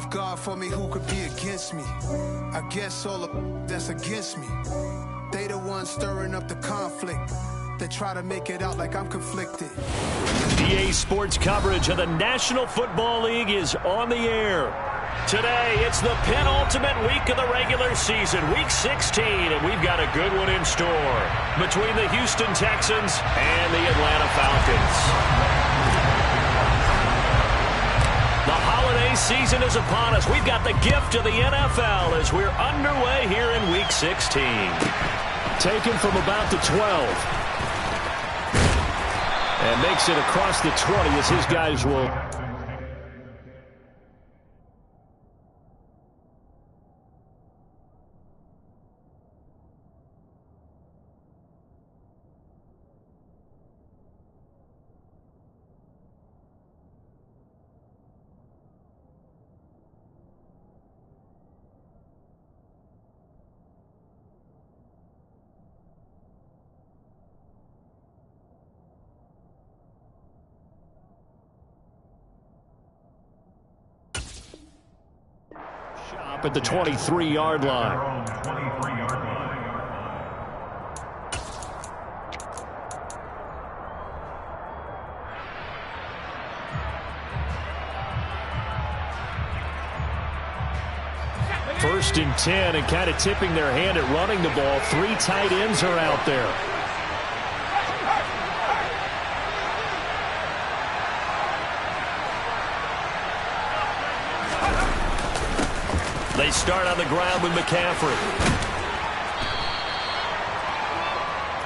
God for me, who could be against me? I guess all the that's against me. They the ones stirring up the conflict. They try to make it out like I'm conflicted. EA Sports coverage of the National Football League is on the air. Today, it's the penultimate week of the regular season, Week 16, and we've got a good one in store between the Houston Texans and the Atlanta Falcons. The holiday season is upon us. We've got the gift of the NFL as we're underway here in Week 16. Taken from about the 12. And makes it across the 20 as his guys will... at the 23-yard line. First and 10, and kind of tipping their hand at running the ball. 3 tight ends are out there. They start on the ground with McCaffrey.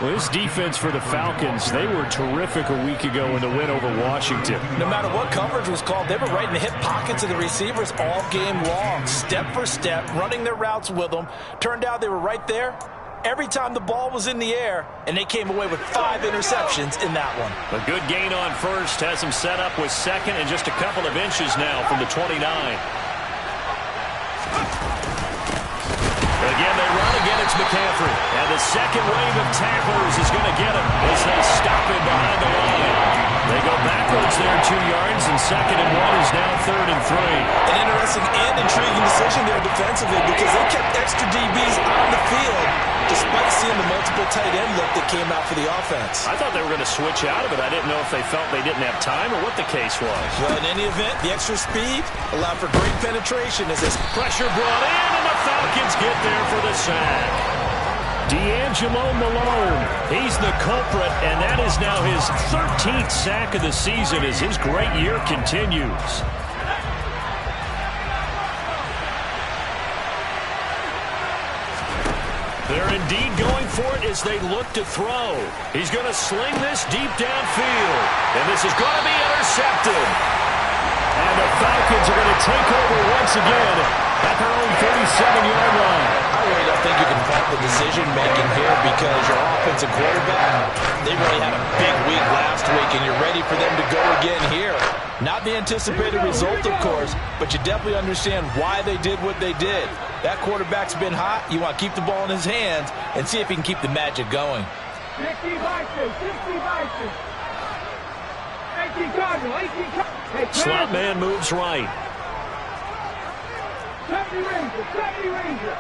Well, this defense for the Falcons, they were terrific a week ago in the win over Washington. No matter what coverage was called, they were right in the hip pockets of the receivers all game long, step for step, running their routes with them. Turned out they were right there every time the ball was in the air, and they came away with 5 interceptions in that one. A good gain on first has them set up with second and just a couple of inches now from the 29. Again, they run again. It's McCaffrey. And the second wave of tacklers is going to get him as they stop him behind the line. They go backwards there 2 yards, and 2nd and 1 is now 3rd and 3. An interesting and intriguing decision there defensively because they kept extra DBs on the field despite seeing the multiple tight end look that came out for the offense. I thought they were going to switch out of it. I didn't know if they felt they didn't have time or what the case was. Well, in any event, the extra speed allowed for great penetration as this pressure brought in, and the Falcons get there for the sack. D'Angelo Malone, he's the culprit, and that is now his 13th sack of the season as his great year continues. They're indeed going for it as they look to throw. He's going to sling this deep downfield, and this is going to be intercepted. And the Falcons are going to take over once again at their own 37-yard line. I really don't think you can fault the decision-making here because your offensive quarterback, they really had a big week last week, and you're ready for them to go again here. Not the anticipated result, of course, but you definitely understand why they did what they did. That quarterback's been hot. You want to keep the ball in his hands and see if he can keep the magic going. 60 Vikings, 60 Vikings. 18 Cardinal, 18 Cardinal. Slot man moves right. 70 Ranger, 70 Ranger.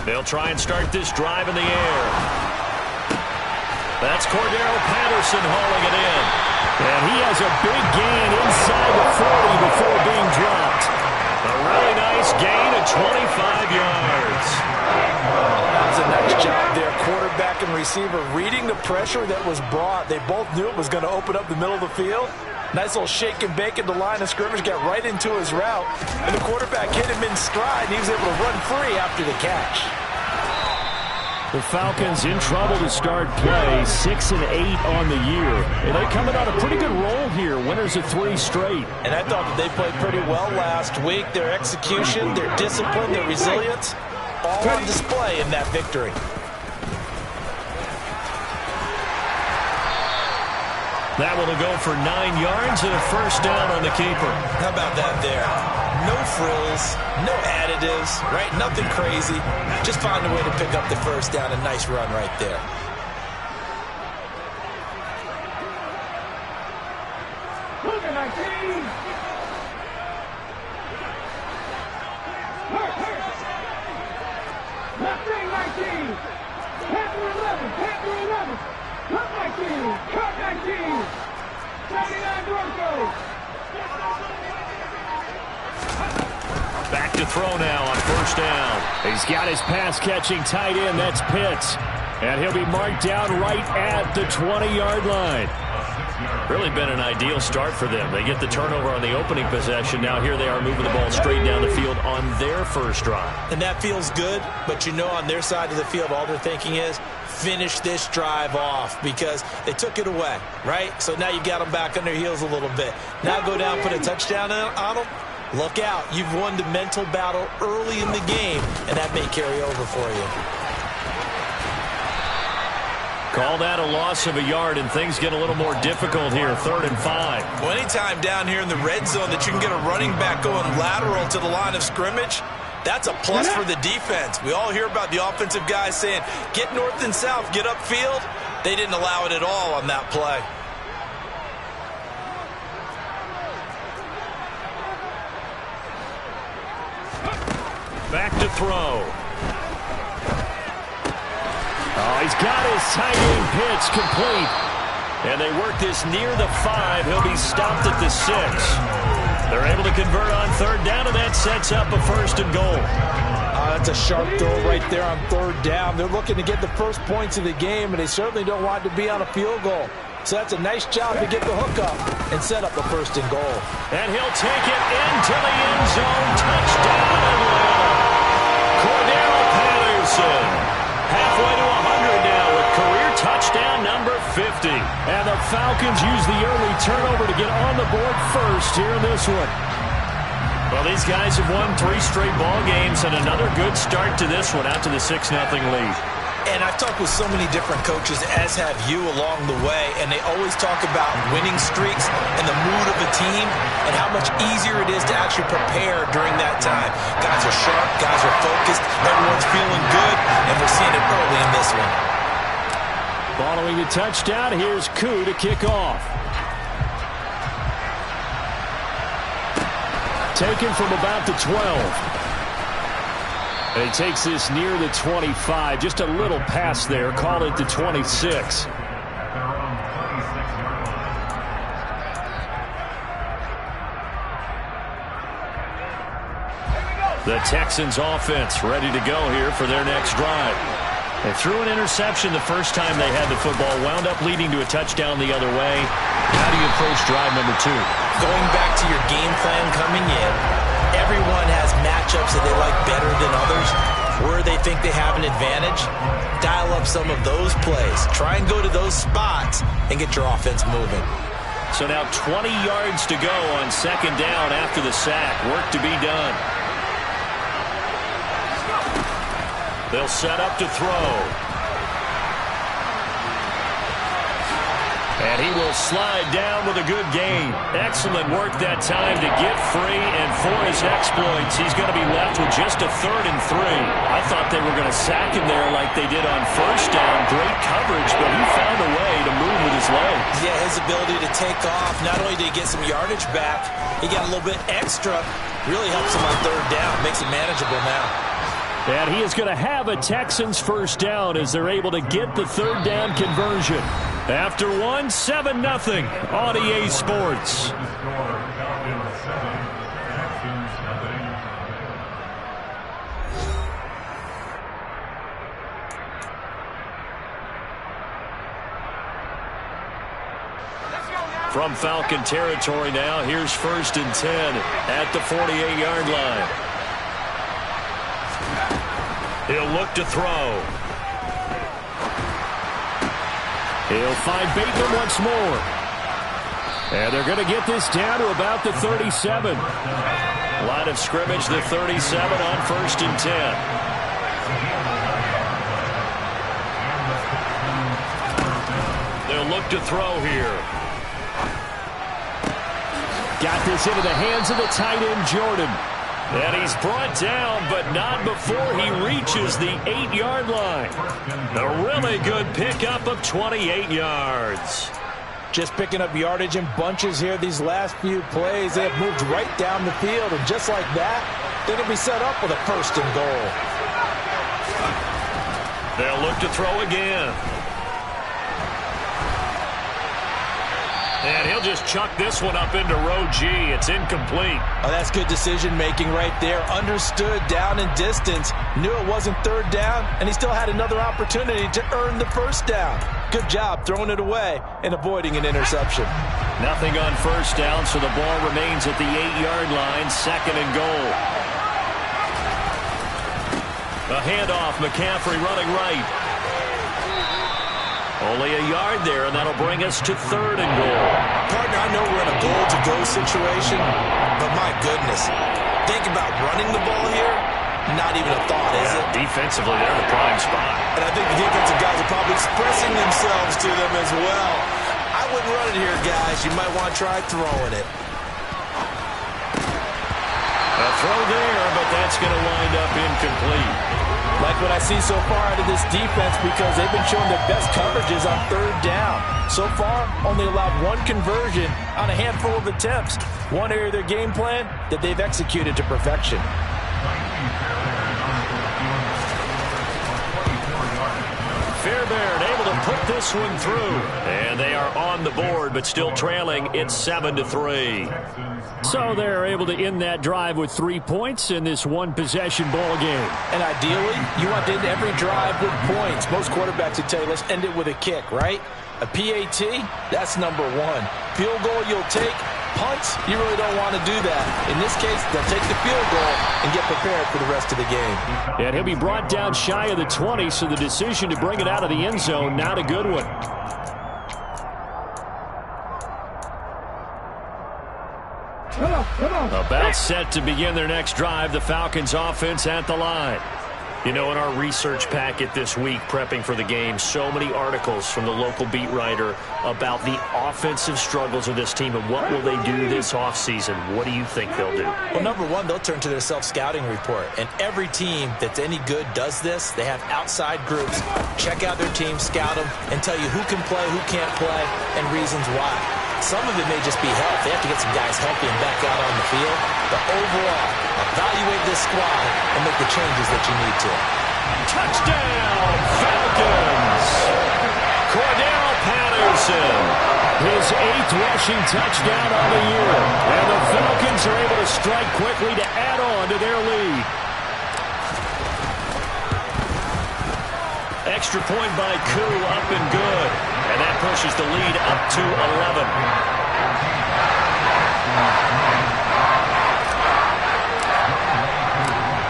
They'll try and start this drive in the air. That's Cordero Patterson hauling it in. And he has a big gain inside the 40 before being dropped. A really nice gain of 25 yards. That was a nice job there, quarterback and receiver, reading the pressure that was brought. They both knew it was going to open up the middle of the field. Nice little shake and bake at the line of scrimmage, got right into his route. And the quarterback hit him in stride, and he was able to run free after the catch. The Falcons in trouble to start play, 6-8 on the year. And they coming on a pretty good roll here, winners of 3 straight. And I thought that they played pretty well last week. Their execution, their discipline, their resilience, all on display in that victory. That one will go for 9 yards and a first down on the keeper. How about that there? No frills, no additives, right? Nothing crazy. Just found a way to pick up the first down. A nice run right there. Cut my team! Cut my team! 79 Norco! Back to throw now on first down. He's got his pass-catching tight end. That's Pitts. And he'll be marked down right at the 20-yard line. Really been an ideal start for them. They get the turnover on the opening possession. Now here they are moving the ball straight down the field on their first drive. And that feels good, but you know on their side of the field all they're thinking is finish this drive off because they took it away, right? So now you've got them back on their heels a little bit. Now go down, put a touchdown on them. Look out. You've won the mental battle early in the game, and that may carry over for you. Call that a loss of a yard, and things get a little more difficult here, 3rd and 5. Well, anytime down here in the red zone that you can get a running back going lateral to the line of scrimmage, that's a plus for the defense. We all hear about the offensive guys saying, get north and south, get upfield. They didn't allow it at all on that play. Back to throw. Oh, he's got his tight end pitch complete. And they work this near the 5. He'll be stopped at the 6. They're able to convert on 3rd down, and that sets up a 1st and goal. That's a sharp throw right there on 3rd down. They're looking to get the first points of the game, and they certainly don't want to be on a field goal. So that's a nice job to get the hook up and set up the 1st and goal. And he'll take it into the end zone. Touchdown, Atlanta. Cordell Patterson. Halfway to 100 now with career touchdown number 50. And the Falcons use the early turnover to get on the board first here in this one. Well, these guys have won 3 straight ball games and another good start to this one out to the 6-0 lead. And I've talked with so many different coaches, as have you along the way, and they always talk about winning streaks and the mood of a team and how much easier it is to actually prepare during that time. Guys are sharp, guys are focused, everyone's feeling good, and we're seeing it early in this one. Following the touchdown, here's Koo to kick off. Taken from about the 12. And he takes this near the 25. Just a little pass there. Call it the 26. The Texans offense ready to go here for their next drive. They threw an interception the first time they had the football, wound up leading to a touchdown the other way. How do you approach drive number 2? Going back to your game plan coming in, everyone has matchups that they like better than others, where they think they have an advantage. Dial up some of those plays. Try and go to those spots and get your offense moving. So now 20 yards to go on 2nd down after the sack. Work to be done. They'll set up to throw. And he will slide down with a good gain. Excellent work that time to get free, and for his exploits, he's going to be left with just a 3rd and 3. I thought they were going to sack him there like they did on 1st down. Great coverage, but he found a way to move with his legs. Yeah, his ability to take off, not only did he get some yardage back, he got a little bit extra. Really helps him on 3rd down, makes it manageable now. And he is going to have a Texans 1st down as they're able to get the 3rd down conversion. After 7-0 on EA Sports. From Falcon territory now, here's 1st and 10 at the 48-yard line. He'll look to throw. He'll find Bateman once more. And they're going to get this down to about the 37. Line of scrimmage, the 37 on 1st and 10. They'll look to throw here. Got this into the hands of the tight end, Jordan. And he's brought down, but not before he reaches the 8-yard line. A really good pickup of 28 yards. Just picking up yardage in bunches here these last few plays. They have moved right down the field, and just like that, they're going to be set up with a 1st and goal. They'll look to throw again. just chuck this one up into row G. It's incomplete. Oh, that's good decision-making right there. Understood down and distance. Knew it wasn't third down, and he still had another opportunity to earn the first down. Good job throwing it away and avoiding an interception. Nothing on first down, so the ball remains at the 8-yard line, 2nd and goal. A handoff, McCaffrey running right. Only a yard there, and that'll bring us to 3rd and goal. Partner, I know we're in a goal-to-go situation, but my goodness, think about running the ball here. Not even a thought, is it? Defensively, they're in the prime spot. And I think the defensive guys are probably expressing themselves to them as well. I wouldn't run it here, guys. You might want to try throwing it. A throw there, but that's going to wind up incomplete. Like what I see so far out of this defense, because they've been showing their best coverages on 3rd down. So far, only allowed 1 conversion on a handful of attempts. One area of their game plan that they've executed to perfection. Fairbairn able to put this one through. And they are on the board, but still trailing. It's 7-3. So they're able to end that drive with 3 points in this one-possession ball game. And ideally, you want to end every drive with points. Most quarterbacks would tell you, let's end it with a kick, right? A PAT, that's number 1. Field goal you'll take. Punts, you really don't want to do that. In this case, they'll take the field goal and get prepared for the rest of the game. And he'll be brought down shy of the 20, so the decision to bring it out of the end zone, not a good one. About set to begin their next drive, the Falcons offense at the line. You know, in our research packet this week, prepping for the game, so many articles from the local beat writer about the offensive struggles of this team and what will they do this offseason. What do you think they'll do? Well, number 1, they'll turn to their self-scouting report. And every team that's any good does this. They have outside groups. Check out their team, scout them, and tell you who can play, who can't play, and reasons why. Some of it may just be health. They have to get some guys healthy and back out on the field. But overall, evaluate this squad and make the changes that you need to. Touchdown, Falcons! Cordell Patterson, his 8th rushing touchdown on the year. And the Falcons are able to strike quickly to add on to their lead. Extra point by Koo, up and good. And that pushes the lead up to 11.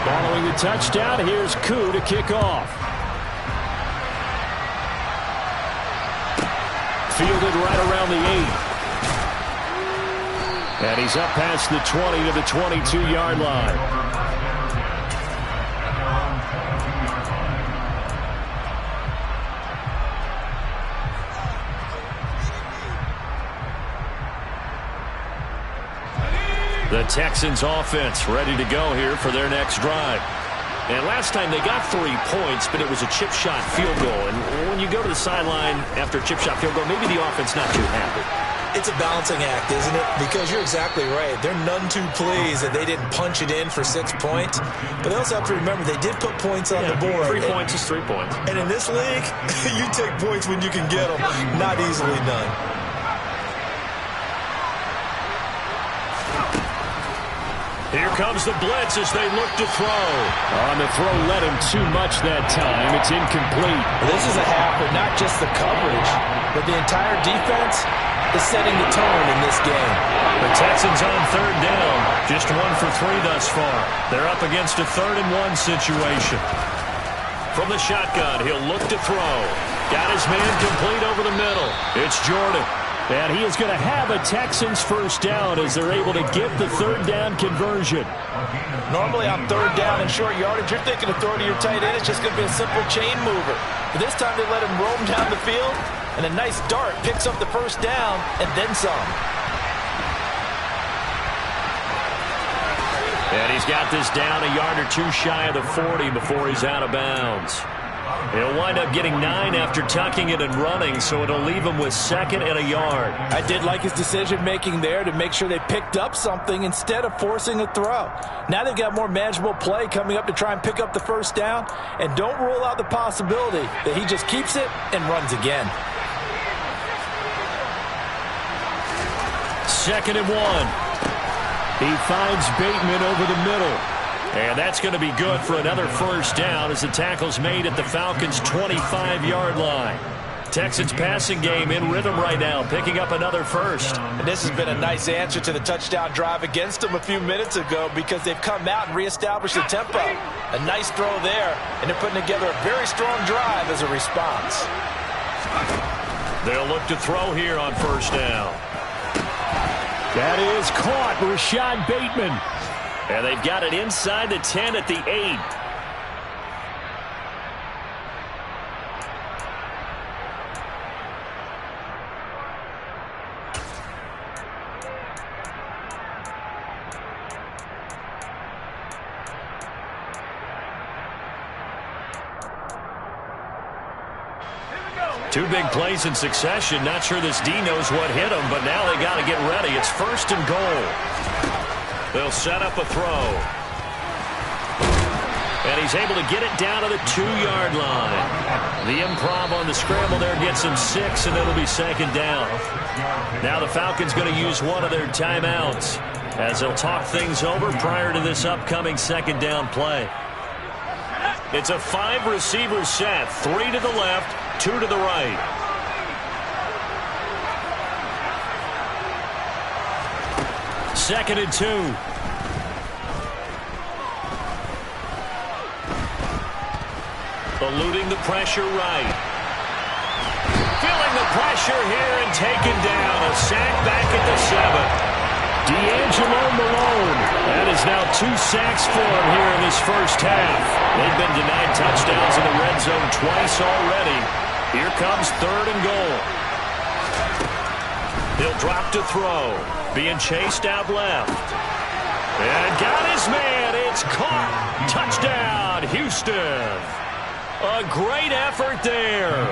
Following the touchdown, here's Koo to kick off. Fielded right around the 8. And he's up past the 20 to the 22-yard line. The Texans offense ready to go here for their next drive. And last time they got 3 points, but it was a chip shot field goal. And when you go to the sideline after a chip shot field goal, maybe the offense not too happy. It's a balancing act, isn't it? Because you're exactly right. They're none too pleased that they didn't punch it in for 6 points. But they also have to remember they did put points on the board. 3 points is 3 points. And in this league, you take points when you can get them. Not easily done. Here comes the blitz as they look to throw. On the throw, led him too much that time. It's incomplete. This is a half, but not just the coverage, but the entire defense is setting the tone in this game. The Texans on 3rd down. Just 1 for 3 thus far. They're up against a 3rd and 1 situation. From the shotgun, he'll look to throw. Got his man complete over the middle. It's Jordan. And he is going to have a Texans first down as they're able to get the 3rd down conversion. Normally on 3rd down and short yardage, you're thinking of throwing to your tight end. It's just going to be a simple chain mover. But this time they let him roam down the field, and a nice dart picks up the first down and then some. And he's got this down a yard or 2 shy of the 40 before he's out of bounds. He'll wind up getting 9 after tucking it and running, so it'll leave him with 2nd and a yard. I did like his decision-making there to make sure they picked up something instead of forcing a throw. Now they've got more manageable play coming up to try and pick up the first down, and don't rule out the possibility that he just keeps it and runs again. 2nd and 1. He finds Bateman over the middle. And that's going to be good for another first down as the tackle's made at the Falcons' 25-yard line. Texans passing game in rhythm right now, picking up another first. And this has been a nice answer to the touchdown drive against them a few minutes ago because they've come out and reestablished the tempo. A nice throw there, and they're putting together a very strong drive as a response. They'll look to throw here on first down. That is caught, Rashad Bateman. And they've got it inside the 10 at the 8. Two big plays in succession. Not sure this D knows what hit him, but now they got to get ready. It's 1st and goal. They'll set up a throw. And he's able to get it down to the 2-yard line. The improv on the scramble there gets him 6, and it'll be 2nd down. Now the Falcons going to use one of their timeouts as they'll talk things over prior to this upcoming 2nd down play. It's a 5-receiver set, 3 to the left, 2 to the right. Second and 2. Eluding the pressure right. Feeling the pressure here and taken down. A sack back at the 7. D'Angelo Malone. That is now 2 sacks for him here in this first half. They've been denied touchdowns in the red zone twice already. Here comes 3rd and goal. He'll drop to throw. Being chased out left. And got his man. It's caught. Touchdown, Houston. A great effort there.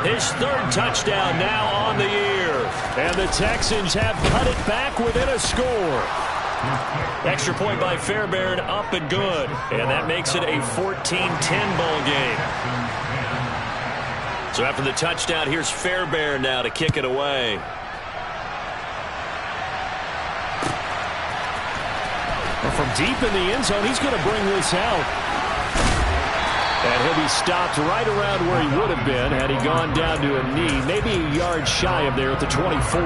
His 3rd touchdown now on the year. And the Texans have cut it back within a score. Extra point by Fairbairn, up and good. And that makes it a 14-10 ball game. So after the touchdown, here's Fairbairn now to kick it away. Well, from deep in the end zone, he's going to bring this out. And he'll be stopped right around where he would have been had he gone down to a knee, maybe a yard shy of there at the 24.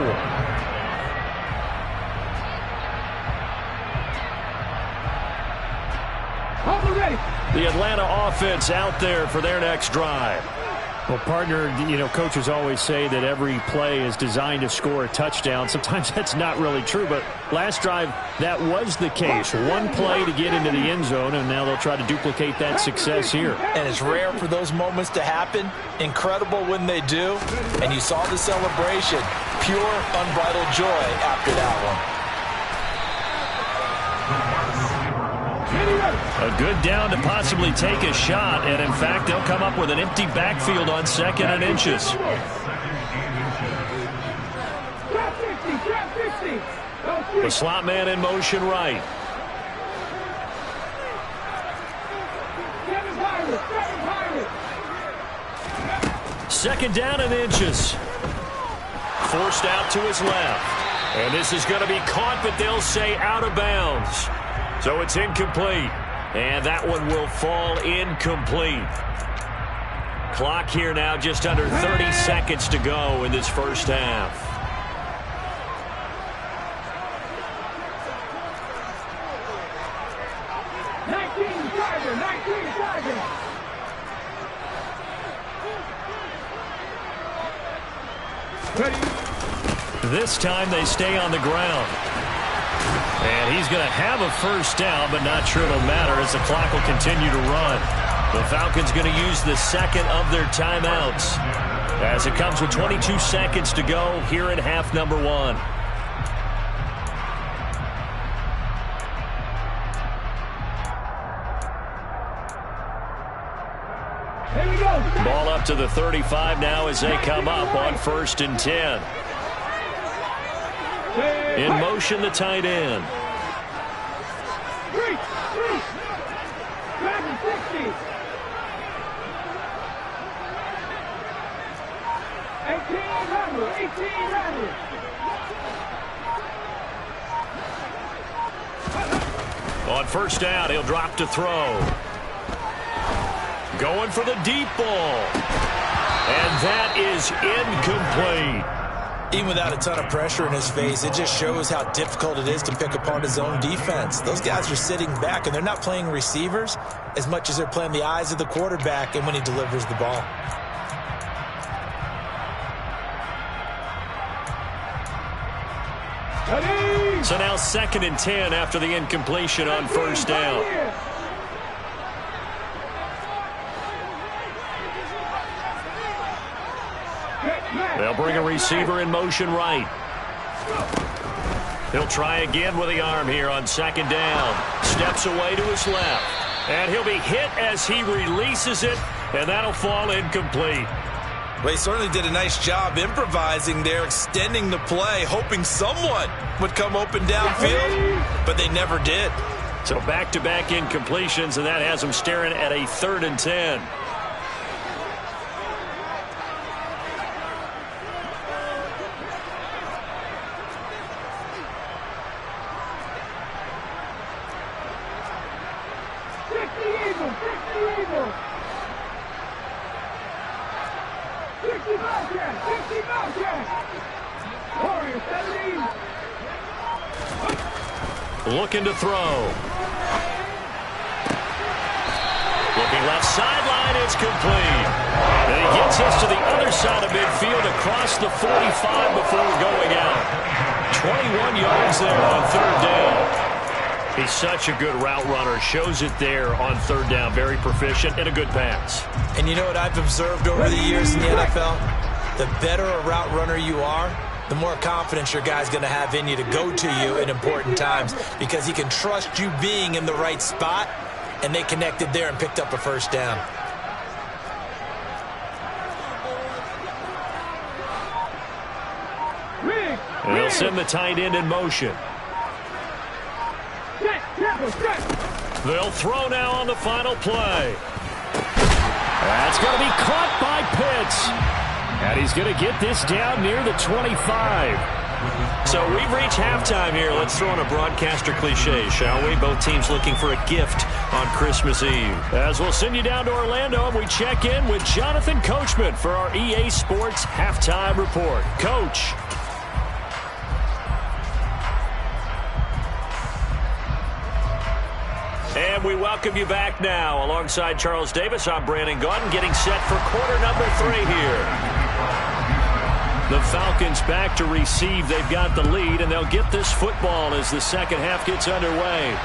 The Atlanta offense out there for their next drive. Well, partner, coaches always say that every play is designed to score a touchdown. Sometimes that's not really true, but last drive, that was the case. One play to get into the end zone, and now they'll try to duplicate that success here. And it's rare for those moments to happen. Incredible when they do. And you saw the celebration. Pure, unbridled joy after that one. A good down to possibly take a shot, and in fact, they'll come up with an empty backfield on 2nd and inches. The slot man in motion right. Second down and inches. Forced out to his left. And this is going to be caught, but they'll say out of bounds. So it's incomplete. And that one will fall incomplete. Clock here now just under 30 seconds to go in this first half. This time they stay on the ground. And he's going to have a first down, but not sure it'll matter as the clock will continue to run. The Falcons going to use the 2nd of their timeouts as it comes with 22 seconds to go here in half number 1. Ball up to the 35 now as they come up on 1st and 10. In motion, the tight end. 18 runners. first down, he'll drop to throw. Going for the deep ball. And that is incomplete. Even without a ton of pressure in his face, it just shows how difficult it is to pick apart his own defense. Those guys are sitting back, and they're not playing receivers as much as they're playing the eyes of the quarterback and when he delivers the ball. So now 2nd and 10 after the incompletion on first down. They'll bring a receiver in motion right. He'll try again with the arm here on 2nd down. Steps away to his left. And he'll be hit as he releases it, and that'll fall incomplete. Well, he certainly did a nice job improvising there, extending the play, hoping someone would come open downfield, but they never did. So back-to-back incompletions, and that has him staring at a 3rd and 10. Looking to throw. Looking left sideline, it's complete. And he gets us to the other side of midfield across the 45 before going out. 21 yards there on 3rd down. He's such a good route runner. Shows it there on 3rd down. Very proficient and a good pass. And you know what I've observed over the years in the NFL? The better a route runner you are, the more confidence your guy's going to have in you to go to you in important times because he can trust you being in the right spot, and they connected there and picked up a first down. And they'll send the tight end in motion. They'll throw now on the final play. That's going to be caught by Pitts. And he's going to get this down near the 25. So we've reached halftime here. Let's throw in a broadcaster cliche, shall we? Both teams looking for a gift on Christmas Eve. As we'll send you down to Orlando, and we check in with Jonathan Coachman for our EA Sports Halftime Report. Coach. And we welcome you back now. Alongside Charles Davis, I'm Brandon Gaudin, getting set for quarter number 3 here. The Falcons back to receive. They've got the lead, and they'll get this football as the second half gets underway.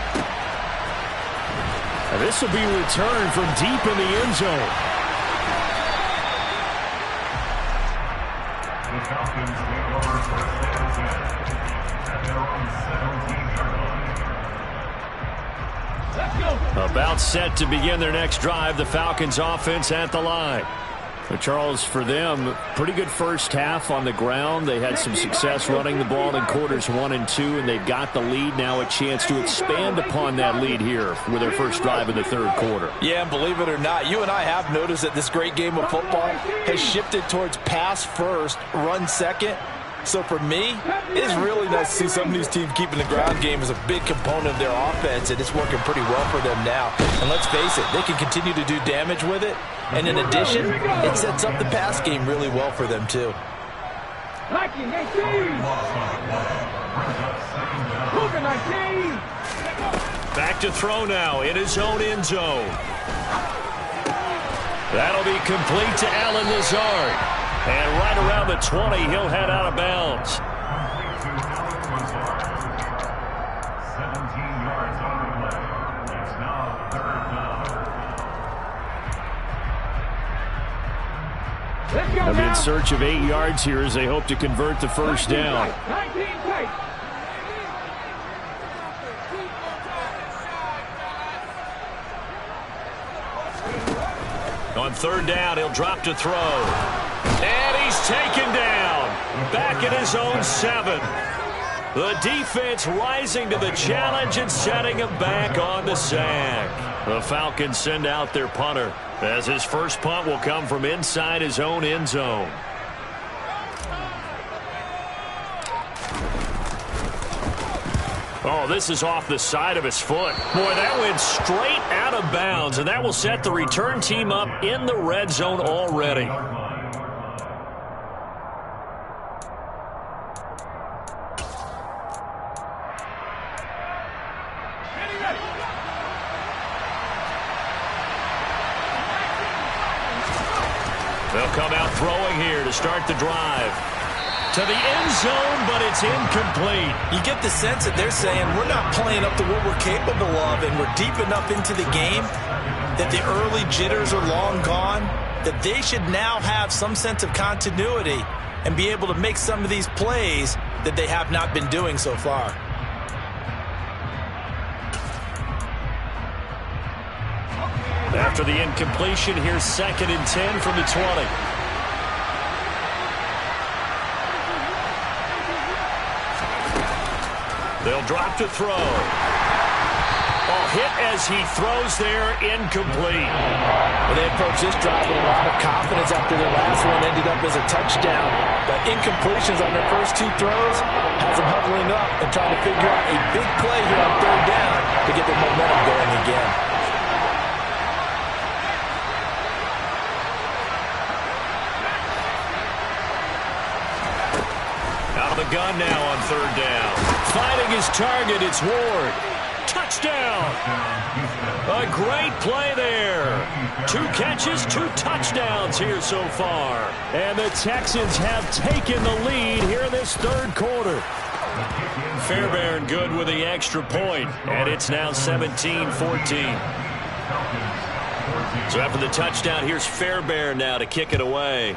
And this will be returned from deep in the end zone. The Falcons take over first and 10 at their own 17-yard line. About set to begin their next drive. The Falcons offense at the line. Charles, for them, pretty good first half on the ground. They had some success running the ball in quarters 1 and 2, and they've got the lead. Now a chance to expand upon that lead here with their first drive in the 3rd quarter. Yeah, and believe it or not, you and I have noticed that this great game of football has shifted towards pass first, run second. So for me, it's really nice to see some of these teams keeping the ground game as a big component of their offense, and it's working pretty well for them now. And let's face it, they can continue to do damage with it. And in addition, it sets up the pass game really well for them, too. Back to throw now in his own end zone. That'll be complete to Allen Lazard. And right around the 20, he'll head out of bounds. 17 yards on the play. It's now 3rd down. They'll be in search of 8 yards here as they hope to convert the first down. On 3rd down, he'll drop to throw. And he's taken down. Back at his own 7. The defense rising to the challenge and setting him back on the sack. The Falcons send out their punter as his first punt will come from inside his own end zone. Oh, this is off the side of his foot. Boy, that went straight out of bounds, and that will set the return team up in the red zone already. They'll come out throwing here to start the drive. To the end zone, but it's incomplete. You get the sense that they're saying we're not playing up to what we're capable of, and we're deep enough into the game that the early jitters are long gone, that they should now have some sense of continuity and be able to make some of these plays that they have not been doing so far. After the incompletion, here's 2nd and 10 from the 20. They'll drop to throw. Oh, hit as he throws there, incomplete. Well, they approached this drive with a lot of confidence after their last one ended up as a touchdown. But incompletions on their first 2 throws has them huddling up and trying to figure out a big play here on 3rd down to get their momentum going again. Out of the gun now on 3rd down. Finding his target, it's Ward. Touchdown! A great play there. 2 catches, 2 touchdowns here so far. And the Texans have taken the lead here in this 3rd quarter. Fairbairn good with the extra point, and it's now 17-14. So after the touchdown, here's Fairbairn now to kick it away.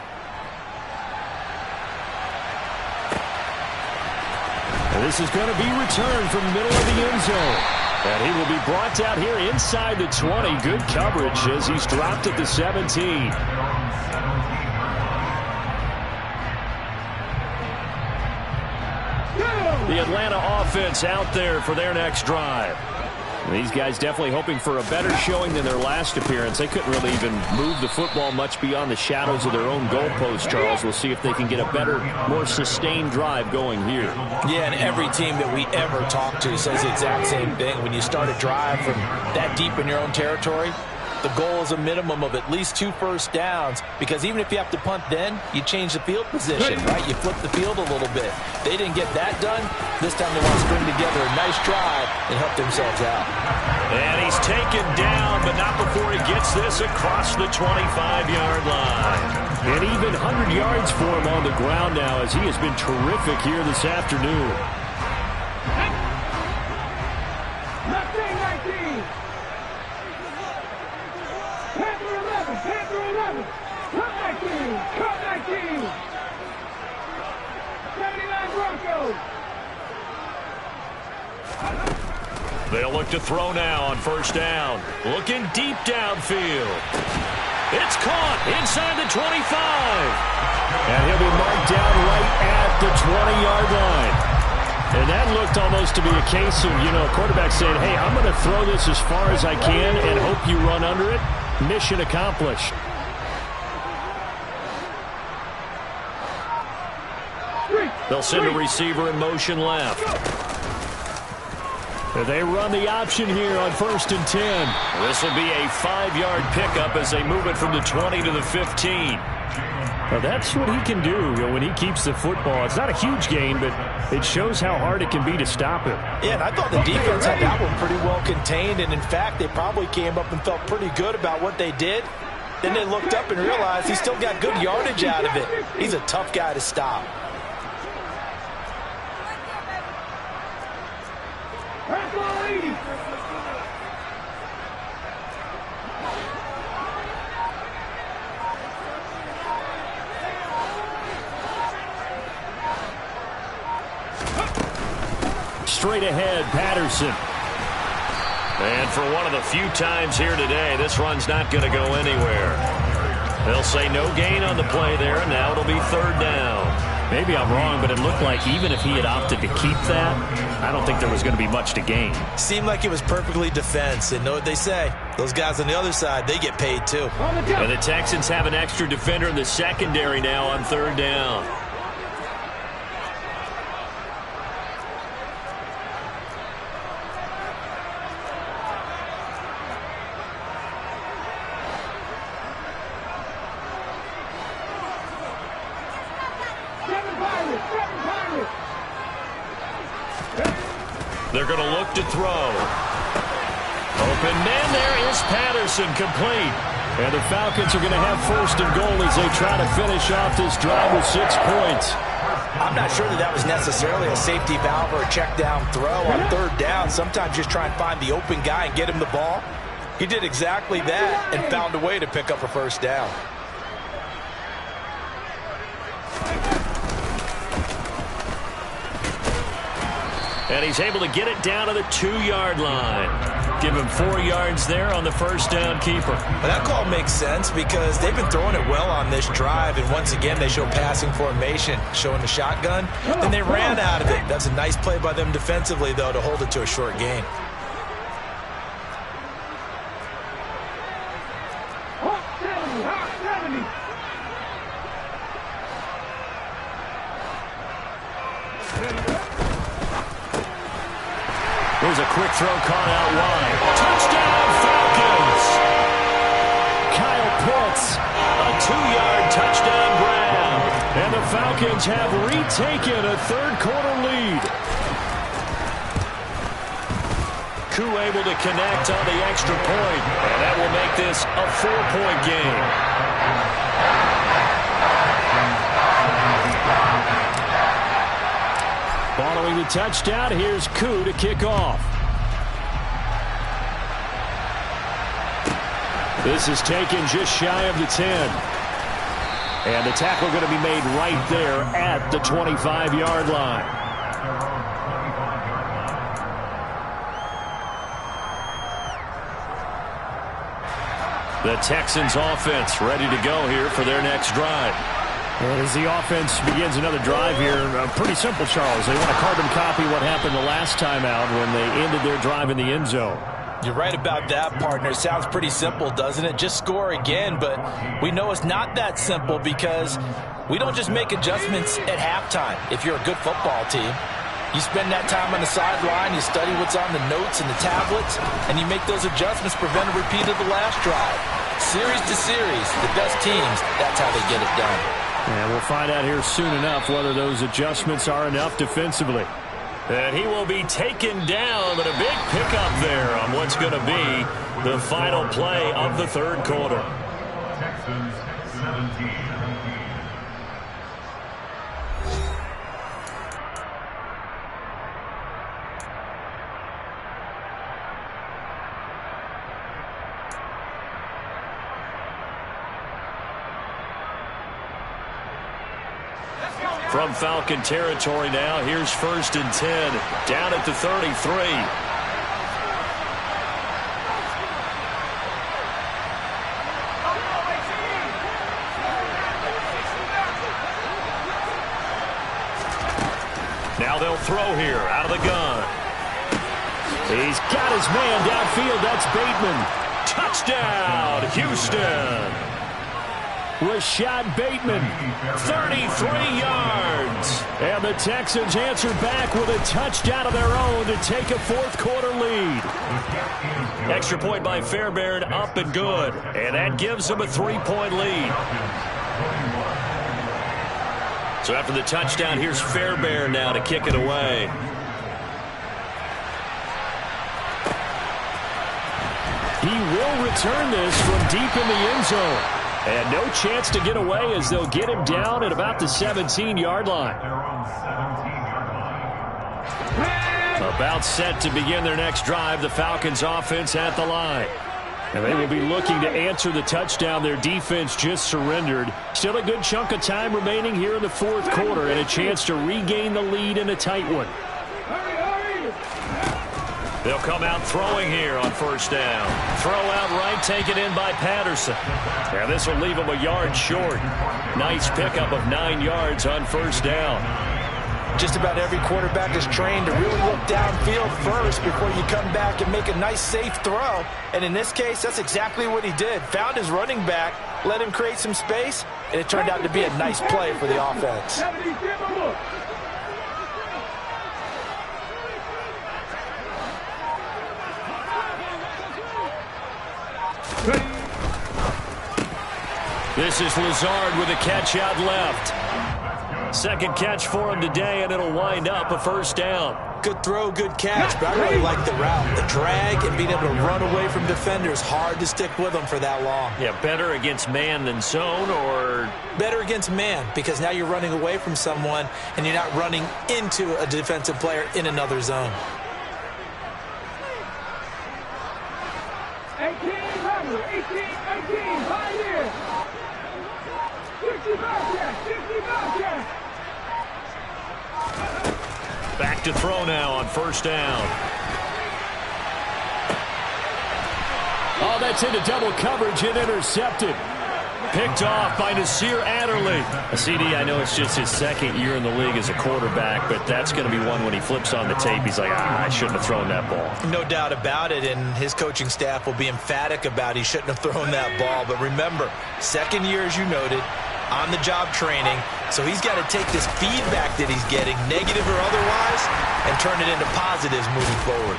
And this is going to be returned from the middle of the end zone. And he will be brought down here inside the 20. Good coverage as he's dropped at the 17. The Atlanta offense out there for their next drive. And these guys definitely hoping for a better showing than their last appearance. They couldn't really even move the football much beyond the shadows of their own goalpost, Charles. We'll see if they can get a better, more sustained drive going here. Yeah, and every team that we ever talk to says the exact same thing. When you start a drive from that deep in your own territory, the goal is a minimum of at least 2 first downs, because even if you have to punt then, you change the field position, right? You flip the field a little bit. They didn't get that done. This time they want to string together a nice drive and help themselves out. And he's taken down, but not before he gets this across the 25-yard line. And even 100 yards for him on the ground now, as he has been terrific here this afternoon. They'll look to throw now on 1st down. Looking deep downfield. It's caught inside the 25. And he'll be marked down right at the 20-yard line. And that looked almost to be a case of, a quarterback saying, hey, I'm going to throw this as far as I can and hope you run under it. Mission accomplished. They'll send a receiver in motion left. They run the option here on 1st and 10. This will be a 5-yard pickup as they move it from the 20 to the 15. Now that's what he can do when he keeps the football. It's not a huge gain, but it shows how hard it can be to stop him. Yeah, and I thought the defense had that one pretty well contained, and in fact, they probably came up and felt pretty good about what they did. Then they looked up and realized he still got good yardage out of it. He's a tough guy to stop. Straight ahead, Patterson. And for one of the few times here today, this run's not going to go anywhere. They'll say no gain on the play there, and now it'll be 3rd down. Maybe I'm wrong, but it looked like even if he had opted to keep that, I don't think there was going to be much to gain. Seemed like it was perfectly defense, and know what they say. Those guys on the other side, they get paid too. And the Texans have an extra defender in the secondary now on 3rd down. They're going to look to throw. Open man, there is Patterson, complete. And the Falcons are going to have first and goal as they try to finish off this drive with 6 points. I'm not sure that was necessarily a safety valve or a check down throw on third down. Sometimes just try and find the open guy and get him the ball. He did exactly that and found a way to pick up a first down. And he's able to get it down to the 2-yard line. Give him 4 yards there on the first down keeper. Well, that call makes sense because they've been throwing it well on this drive, and once again they show passing formation, showing the shotgun, and they ran out of it. That's a nice play by them defensively, though, to hold it to a short gain. Here's a quick throw caught out wide. Touchdown, Falcons! Kyle Pitts, a 2-yard touchdown grab. And the Falcons have retaken a third-quarter lead. Koo able to connect on the extra point, and that will make this a 4-point game. Following the touchdown, here's Koo to kick off. This is taken just shy of the 10. And the tackle going to be made right there at the 25-yard line. The Texans offense ready to go here for their next drive. And as the offense begins another drive here, pretty simple, Charles. They want to carbon copy what happened the last time out when they ended their drive in the end zone. You're right about that, partner. It sounds pretty simple, doesn't it? Just score again, but we know it's not that simple because we don't just make adjustments at halftime if you're a good football team. You spend that time on the sideline, you study what's on the notes and the tablets, and you make those adjustments, prevent a repeat of the last drive. Series to series, the best teams, that's how they get it done. And we'll find out here soon enough whether those adjustments are enough defensively. And he will be taken down, but a big pickup there on what's going to be the final play of the third quarter. Texans 17. From Falcon territory now, here's 1st and 10, down at the 33. Now they'll throw here out of the gun. He's got his man downfield. That's Bateman. Touchdown, Houston. Rashad Bateman, 33 yards. And the Texans answer back with a touchdown of their own to take a fourth-quarter lead. Extra point by Fairbairn, up and good. And that gives them a 3-point lead. So after the touchdown, here's Fairbairn now to kick it away. He will return this from deep in the end zone. And no chance to get away as they'll get him down at about the 17-yard line. About set to begin their next drive, the Falcons offense at the line. And they will be looking to answer the touchdown their defense just surrendered. Still a good chunk of time remaining here in the fourth quarter and a chance to regain the lead in a tight one. They'll come out throwing here on first down. Throw out right, taken in by Patterson. And this will leave him a yard short. Nice pickup of 9 yards on first down. Just about every quarterback is trained to really look downfield first before you come back and make a nice, safe throw. And in this case, that's exactly what he did. Found his running back, let him create some space, and it turned out to be a nice play for the offense. This is Lazard with a catch out left. Second catch for him today, and it'll wind up a first down. Good throw, good catch, but I really like the route. The drag and being able to run away from defenders, hard to stick with them for that long. Yeah, better against man than zone, or? Better against man, because now you're running away from someone and you're not running into a defensive player in another zone. 18, 5 years. 60 Bobcat. Back to throw now on first down. Oh, that's into double coverage and intercepted. Picked off by Nasir Adderley. CD, I know it's just his second year in the league as a quarterback, but that's going to be one when he flips on the tape. He's like, I shouldn't have thrown that ball. No doubt about it, and his coaching staff will be emphatic about he shouldn't have thrown that ball. But remember, second year, as you noted, on-the-job training, so he's got to take this feedback that he's getting, negative or otherwise, and turn it into positives moving forward.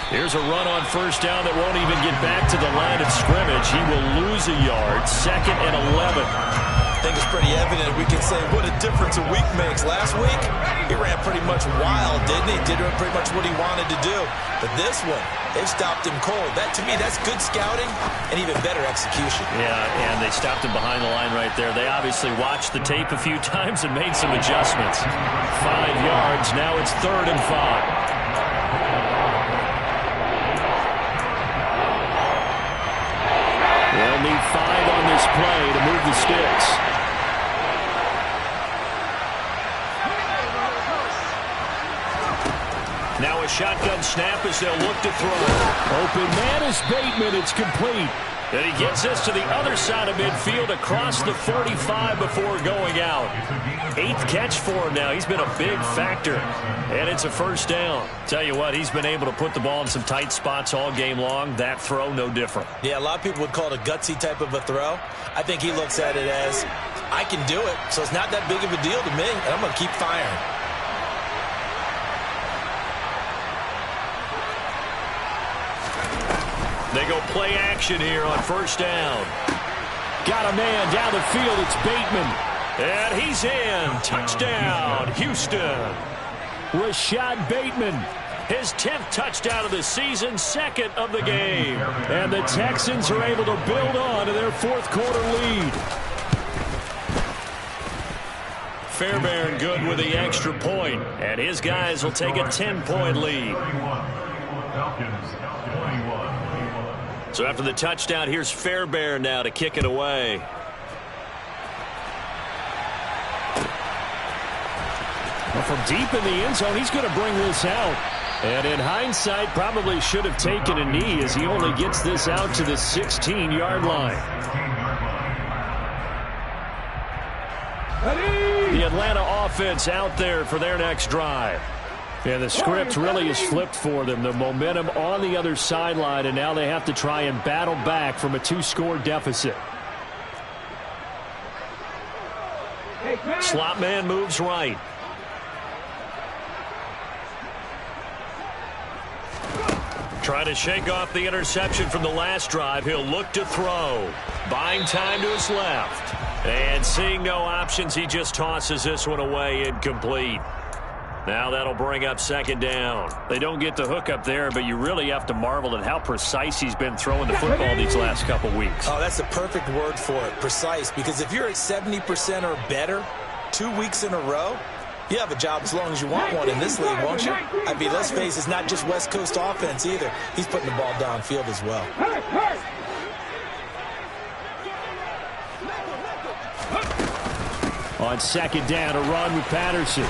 Here's a run on first down that won't even get back to the line of scrimmage. He will lose a yard, 2nd and 11. I think it's pretty evident we can say what a difference a week makes. Last week, he ran pretty much wild, didn't he? Did pretty much what he wanted to do. But this one, they've stopped him cold. That, to me, that's good scouting and even better execution. Yeah, and they stopped him behind the line right there. They obviously watched the tape a few times and made some adjustments. 5 yards. Now it's 3rd and 5. They'll need 5 on this play to move the sticks. Now a shotgun snap as they'll look to throw. Open man is Bateman. It's complete. And he gets this to the other side of midfield across the 45 before going out. 8th catch for him now. He's been a big factor. And it's a first down. Tell you what, he's been able to put the ball in some tight spots all game long. That throw, no different. Yeah, a lot of people would call it a gutsy type of a throw. I think he looks at it as, I can do it, so it's not that big of a deal to me, and I'm going to keep firing. They go play action here on first down. Got a man down the field. It's Bateman. And he's in. Touchdown, Houston. Rashad Bateman. His 10th touchdown of the season, 2nd of the game. And the Texans are able to build on to their 4th quarter lead. Fairbairn good with the extra point. And his guys will take a 10-point lead. So after the touchdown, here's Fairbairn now to kick it away. Well, from deep in the end zone, he's going to bring this out. And in hindsight, probably should have taken a knee as he only gets this out to the 16-yard line. The Atlanta offense out there for their next drive. And the script really is flipped for them. The momentum on the other sideline, and now they have to try and battle back from a 2-score deficit. Slot man moves right. Trying to shake off the interception from the last drive. He'll look to throw. Buying time to his left. And seeing no options, he just tosses this one away, incomplete. Now that'll bring up 2nd down. They don't get the hook up there, but you really have to marvel at how precise he's been throwing the football these last couple weeks. Oh, that's the perfect word for it, precise. Because if you're at 70% or better 2 weeks in a row, you have a job as long as you want one in this league, won't you? I mean, let's face it, it's not just West Coast offense either. He's putting the ball downfield as well. On 2nd down, a run with Patterson.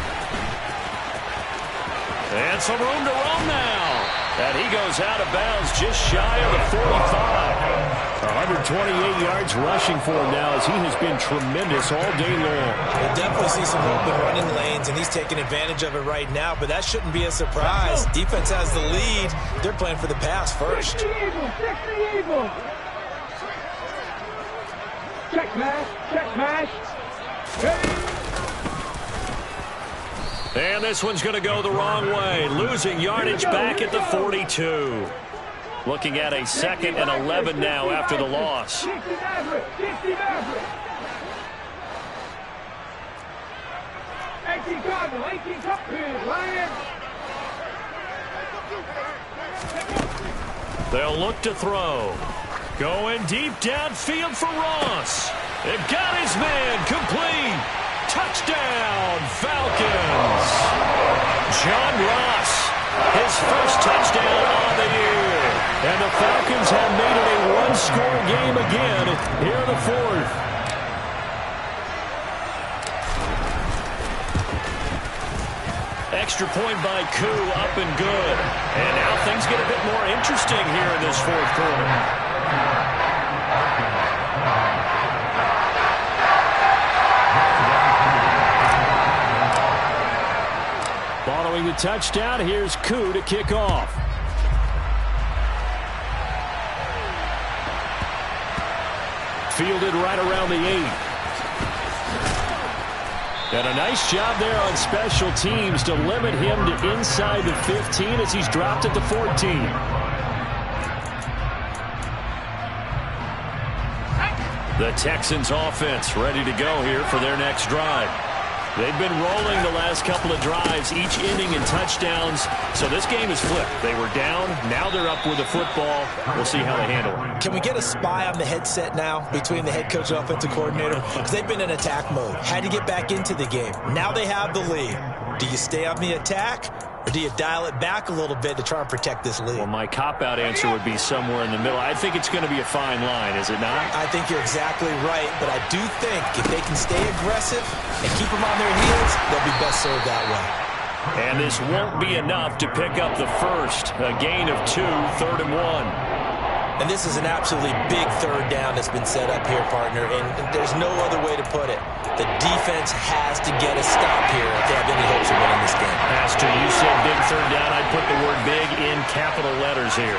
And some room to roam now. And he goes out of bounds just shy of the 45. 128 yards rushing for him now as he has been tremendous all day long. We'll definitely see some open running lanes, and he's taking advantage of it right now, but that shouldn't be a surprise. Defense has the lead. They're playing for the pass first. Check mash. And this one's going to go the wrong way. Losing yardage back at the 42. Looking at a 2nd and 11 now after the loss. They'll look to throw. Going deep downfield for Ross. It got his man complete. Touchdown, Falcons. John Ross, his first touchdown on the year. And the Falcons have made it a one-score game again here in the fourth. Extra point by Koo, up and good. And now things get a bit more interesting here in this fourth quarter. Following the touchdown, here's Koo to kick off. Fielded right around the 8. And a nice job there on special teams to limit him to inside the 15 as he's dropped at the 14. The Texans offense ready to go here for their next drive. They've been rolling the last couple of drives, each inning in touchdowns. So this game is flipped. They were down. Now they're up with the football. We'll see how they handle it. Can we get a spy on the headset now between the head coach and offensive coordinator? Because they've been in attack mode. Had to get back into the game. Now they have the lead. Do you stay on the attack, or do you dial it back a little bit to try and protect this lead? Well, my cop-out answer would be somewhere in the middle. I think it's going to be a fine line, is it not? I think you're exactly right, but I do think if they can stay aggressive and keep them on their heels, they'll be best served that way. And this won't be enough to pick up the first. A gain of 2, 3rd and 1. And this is an absolutely big third down that's been set up here, partner, and there's no other way to put it. The defense has to get a stop here if they have any hopes of winning this game. Pastor, you said big third down. I'd put the word big in capital letters here.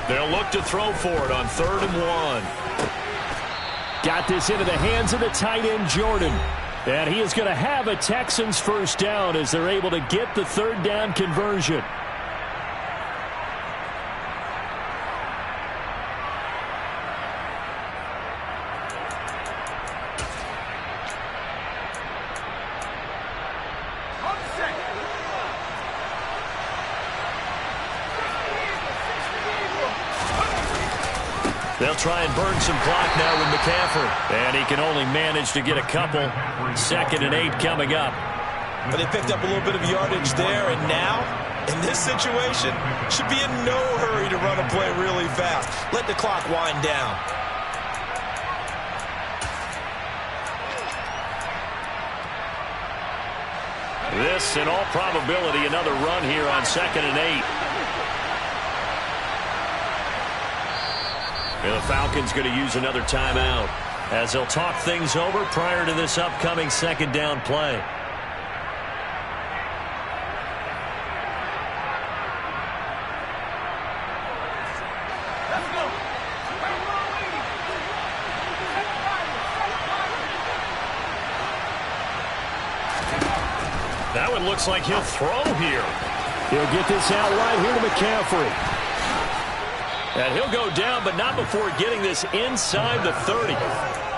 They'll look to throw for it on 3rd and 1. Got this into the hands of the tight end, Jordan. And he is going to have a Texans first down as they're able to get the third down conversion. They'll try and burn some clock now with McCaffrey. And he can only manage to get a couple. 2nd and 8 coming up. But they picked up a little bit of yardage there, and now, in this situation, should be in no hurry to run a play really fast. Let the clock wind down. This, in all probability, another run here on 2nd and 8. And the Falcons going to use another timeout as they'll talk things over prior to this upcoming 2nd down play. That one looks like he'll throw here. He'll get this out right here to McCaffrey. And he'll go down, but not before getting this inside the 30.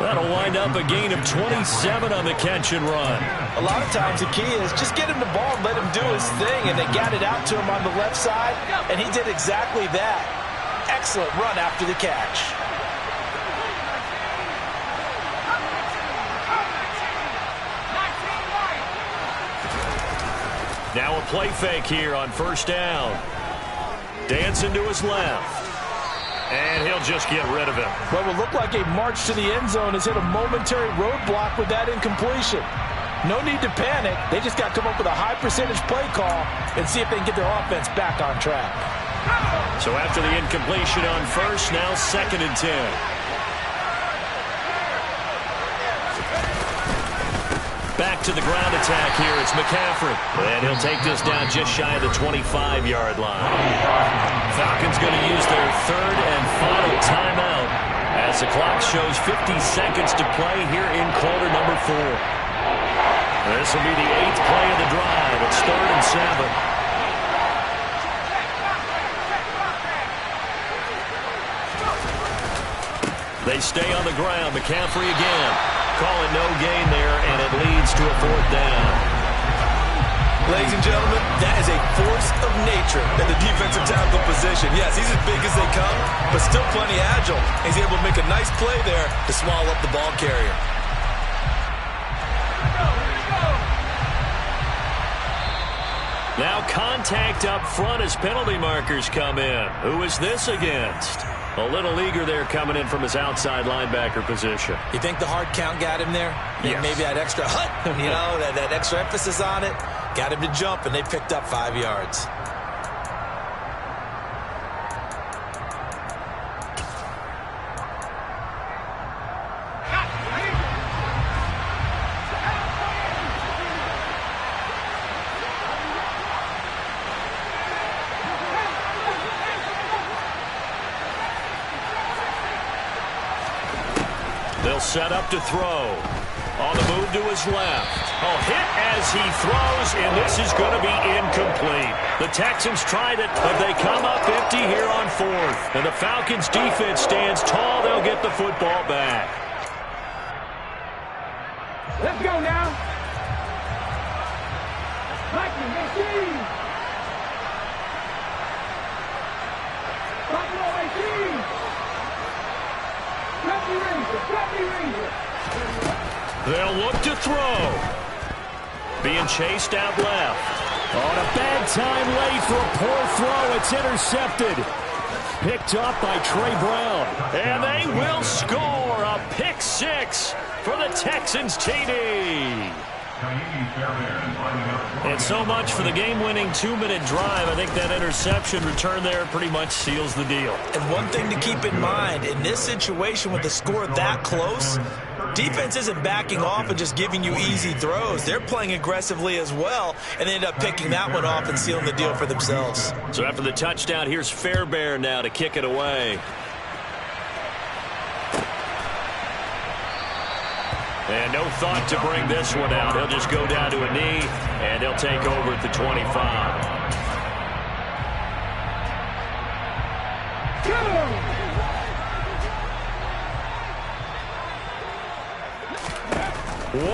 That'll wind up a gain of 27 on the catch and run. A lot of times the key is just get him the ball and let him do his thing, and they got it out to him on the left side, and he did exactly that. Excellent run after the catch. Now a play fake here on 1st down. Dancing to his left. And he'll just get rid of him. What will look like a march to the end zone has hit a momentary roadblock with that incompletion. No need to panic. They just got to come up with a high percentage play call and see if they can get their offense back on track. So after the incompletion on 1st, now 2nd and 10. Back to the ground attack here. It's McCaffrey. And he'll take this down just shy of the 25-yard line. Falcons going to use their 3rd and final timeout as the clock shows 50 seconds to play here in quarter number 4. This will be the 8th play of the drive. It's 3rd and 7. They stay on the ground. McCaffrey again. Calling no gain there, and it leads to a 4th down. Ladies and gentlemen, that is a force of nature in the defensive tackle position. Yes, he's as big as they come, but still plenty agile. He's able to make a nice play there to swallow up the ball carrier. Now contact up front as penalty markers come in. Who is this against? A little eager there coming in from his outside linebacker position. You think the hard count got him there? Yes. Maybe that extra that extra emphasis on it got him to jump, and they picked up 5 yards. They'll set up to throw. On the move to his left. Hit as he throws, and this is going to be incomplete. The Texans tried it, but they come up empty here on 4th. And the Falcons' defense stands tall. They'll get the football back. Let's go now. Lightning machine. Lightning machine. Copy Ranger. They'll look to throw. Being chased out left. On a bad time late for a poor throw. It's intercepted. Picked up by Trey Brown. And they will score a pick 6 for the Texans TD. And so much for the game-winning 2-minute drive. I think that interception return there pretty much seals the deal. And one thing to keep in mind, in this situation with the score that close, defense isn't backing off and just giving you easy throws. They're playing aggressively as well, and they end up picking that one off and sealing the deal for themselves. So after the touchdown, here's Fairbairn now to kick it away. And no thought to bring this one out. He'll just go down to a knee, and they'll take over at the 25.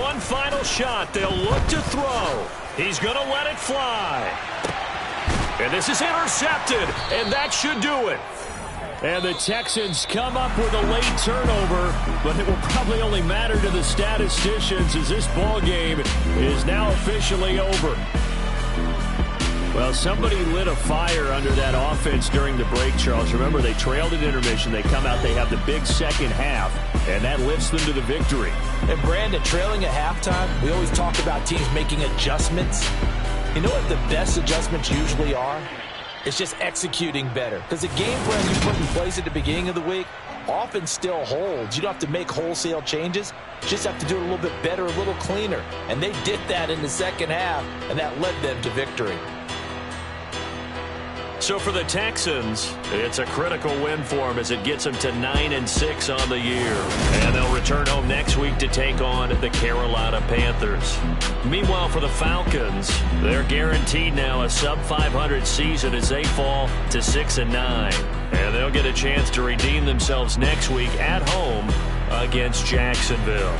One final shot. They'll look to throw. He's going to let it fly. And this is intercepted, and that should do it. And the Texans come up with a late turnover, but it will probably only matter to the statisticians as this ball game is now officially over. Well, somebody lit a fire under that offense during the break, Charles. Remember, they trailed at intermission. They come out, they have the big second half, and that lifts them to the victory. And, Brandon, trailing at halftime, we always talk about teams making adjustments. You know what the best adjustments usually are? It's just executing better. Because the game plan you put in place at the beginning of the week often still holds. You don't have to make wholesale changes. You just have to do it a little bit better, a little cleaner. And they did that in the second half, and that led them to victory. So for the Texans, it's a critical win for them as it gets them to 9-6 on the year. And they'll return home next week to take on the Carolina Panthers. Meanwhile, for the Falcons, they're guaranteed now a sub-500 season as they fall to 6-9. And they'll get a chance to redeem themselves next week at home against Jacksonville.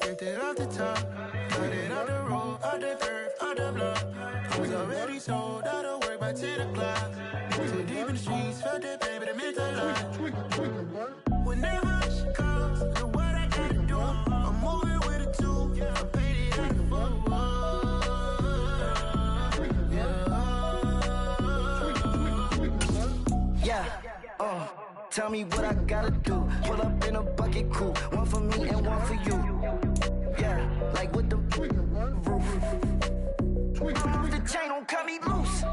scraped it off the top, cut it off the road, off the curb, off the block. I was already sold out of work by 10 o'clock. Too deep in the streets, felt that pain, but it meant a lot. Whenever she calls, know what I gotta do. I'm moving with a two, I paid it out of full. Tell me what I gotta do. Pull up in a bucket crew, one for me and one for you. Yeah, like with the roof. I'm off the chain, don't cut me loose.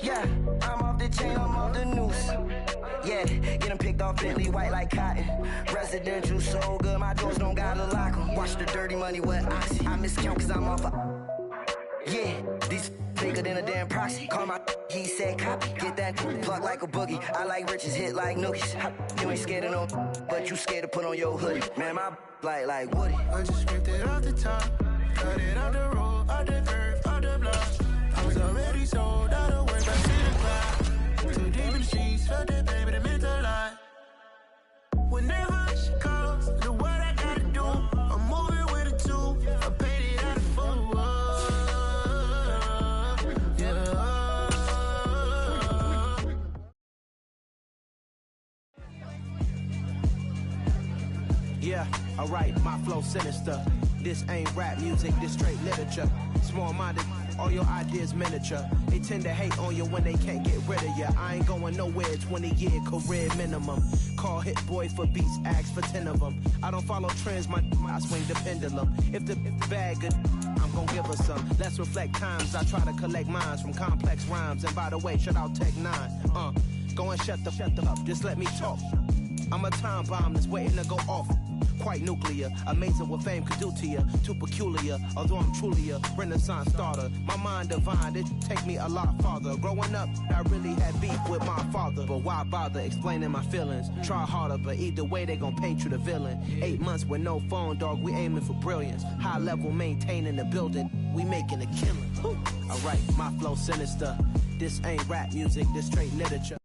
Yeah, I'm off the chain, I'm off the noose. Yeah, getting picked off Bentley white like cotton. Residential so good, my doors don't gotta lock 'em. Watch the dirty money with Oxy. I miscount cause I'm off a... Yeah, these bigger than a damn proxy. Call my he said copy. Get that plug like a boogie. I like riches, hit like nookies. You ain't scared of no, but you scared to put on your hoodie. Man, my like Woody. I just scraped it off the top, cut it off the road, off the curb, off the block. I was already sold out of work by 10 o'clock. Too deep in the streets, felt that pain, but it meant a lot. Whenever she calls, know what I gotta do. I'm moving with a two, I paid it out of full. Yeah, alright, my flow sinister. This ain't rap music, this straight literature. Small-minded, all your ideas miniature. They tend to hate on you when they can't get rid of you. I ain't going nowhere, 20-year career minimum. Call hit boy for beats, ask for 10 of them. I don't follow trends, I swing the pendulum. If the bag good, I'm gon' give her some. Let's reflect times, I try to collect minds from complex rhymes. And by the way, shout out Tech 9. Go and shut the up, just let me talk. I'm a time bomb that's waiting to go off. Quite nuclear, amazing what fame could do to you. Too peculiar, although I'm truly a renaissance starter. My mind divine, it take me a lot farther. Growing up, I really had beef with my father. But why bother explaining my feelings? Try harder, but either way they gon' paint you the villain. 8 months with no phone, dog, we aiming for brilliance. High level maintaining the building, we making a killing. Alright, my flow sinister. This ain't rap music, this straight literature.